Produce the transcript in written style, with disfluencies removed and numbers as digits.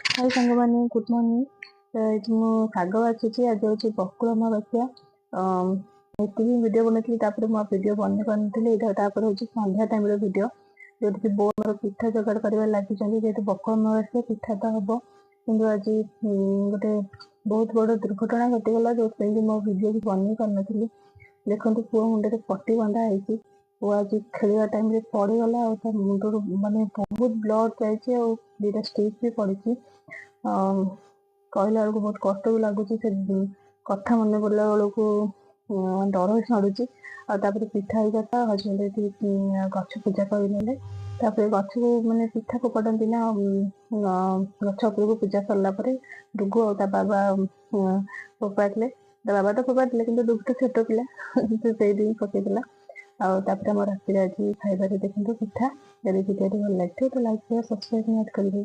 हाय सांग मैंने good morning. ये मु शाग बाछुची आज हूँ बकुल अमावास्या। ये वीडियो बनती वीडियो बंद करनी हूँ संध्या टाइम वीडियो जो कि बो मोर पिठा जोगाड़ कर लगी जेहतु बकुल अमावास्या पिठा तो हम कि आज गोटे बहुत बड़ दुर्घटना घटीगला जो मो वीडियो भी बन पारि। देखो पुओ मुंडे पट्टी बंधा है वो आज खेलवा टाइम पड़गला और मुंडर मानने बहुत ब्लड जाइए और दुटा स्टिच भी पड़ी। कहला बेलू बहुत कष्ट भी लगुच से कथा मन पड़ा बेलू डर भी छाड़ुची। आपर पिठा होता हजबैंड गछ पूजा करने गछ को मैंने पिठा फोपाड़ती ना गछ उपरको पूजा सरला डुगु और बाबा फोपाड़े। बाबा तो फोपाड़े कि डुगु तो छोट पिला से पकईदेला। आम राति आज खाइबार देखते पिठा। यदि वीडियो भल लगे तो लाइक शेयर सब्सक्राइब निहाती करेंगे।